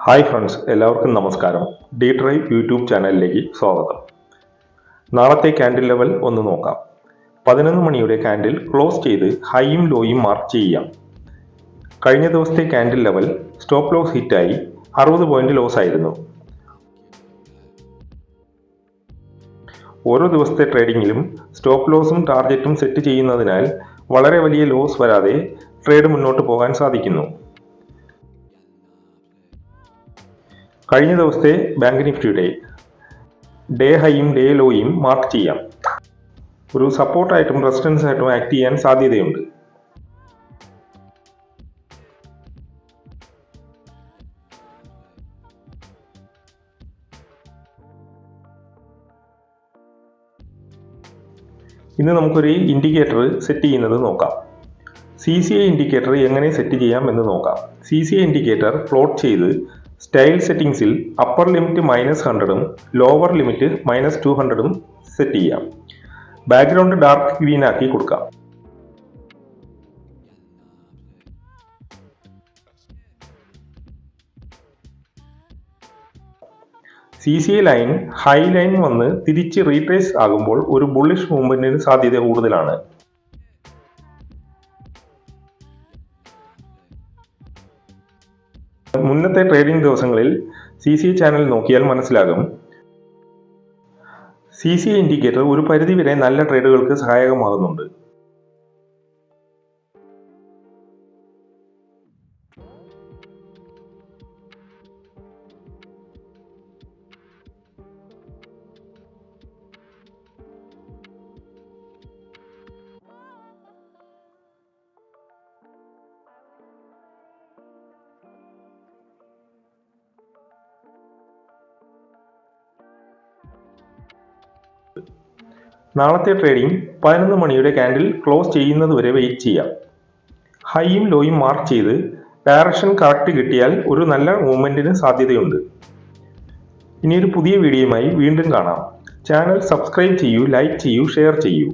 Hi friends, എല്ലാവർക്കും നമസ്കാരം. D thrive YouTube ചാനലിലേക്ക് സ്വാഗതം. നാളത്തെ ക്യാൻഡിൽ ലെവൽ ഒന്ന് നോക്കാം. 11 മണിയുടെ ക്യാൻഡിൽ ക്ലോസ് ചെയ്ത് ഹൈയും ലോയും മാർക്ക് ചെയ്യാം. കഴിഞ്ഞ ദിവസത്തെ ക്യാൻഡിൽ ലെവൽ സ്റ്റോപ്പ് ലോസ് ഹിറ്റായി 60 പോയിന്റ് ലോസ് ആയിരുന്നു. ഓരോ ദിവസത്തെ ട്രേഡിങ്ങിലും സ്റ്റോപ്പ് ലോസും ടാർഗറ്റും സെറ്റ് ചെയ്യുന്നതിനാൽ വളരെ വലിയ ലോസ് വരാതെ ട്രേഡ് മുന്നോട്ട് പോകാൻ സാധിക്കുന്നു. കഴിഞ്ഞ ദിവസത്തെ ബാങ്ക് നിഫ്റ്റിയുടെ ഡേ ഹൈയും ഡേ ലോയും മാർക്ക് ചെയ്യാം. ഒരു സപ്പോർട്ടായിട്ടും റെസിസ്റ്റൻസ് ആയിട്ടും ആക്ട് ചെയ്യാൻ സാധ്യതയുണ്ട്. ഇന്ന് നമുക്കൊരു ഇൻഡിക്കേറ്റർ സെറ്റ് ചെയ്യുന്നത് നോക്കാം. CCI ഇൻഡിക്കേറ്റർ എങ്ങനെ സെറ്റ് ചെയ്യാം എന്ന് നോക്കാം. CCI ഇൻഡിക്കേറ്റർ പ്ലോട്ട് ചെയ്ത് സ്റ്റൈൽ സെറ്റിംഗ്സിൽ അപ്പർ ലിമിറ്റ് -100ഉം ലോവർ ലിമിറ്റ് -200ഉം സെറ്റ് ചെയ്യാം. ബാക്ക്ഗ്രൗണ്ട് ഡാർക്ക് ഗ്രീൻ ആക്കി കൊടുക്കാം. CCI ലൈൻ ഹൈ ലൈൻ വന്ന് തിരിച്ച് റീട്രേസ് ആകുമ്പോൾ ഒരു ബുള്ളിഷ് മൂവ്മെന്റിന് സാധ്യത കൂടുതലാണ്. മുന്നത്തെ ട്രേഡിംഗ് ദിവസങ്ങളിൽ CCI ചാനൽ നോക്കിയാൽ മനസ്സിലാകും. CCI ഇൻഡിക്കേറ്റർ ഒരു പരിധിവരെ നല്ല ട്രേഡുകൾക്ക് സഹായകമാകുന്നുണ്ട്. നാളത്തെ ട്രേഡിംഗ് 11 മണിയുടെ ക്യാൻഡിൽ ക്ലോസ് ചെയ്യുന്നതുവരെ വെയിറ്റ് ചെയ്യാം. ഹൈയും ലോയും മാർക്ക് ചെയ്ത് ഡയറക്ഷൻ കറക്റ്റ് കിട്ടിയാൽ ഒരു നല്ല മൂവ്മെന്റിന് സാധ്യതയുണ്ട്. ഇനിയൊരു പുതിയ വീഡിയോയുമായി വീണ്ടും കാണാം. ചാനൽ സബ്സ്ക്രൈബ് ചെയ്യൂ, ലൈക്ക് ചെയ്യൂ, ഷെയർ ചെയ്യൂ.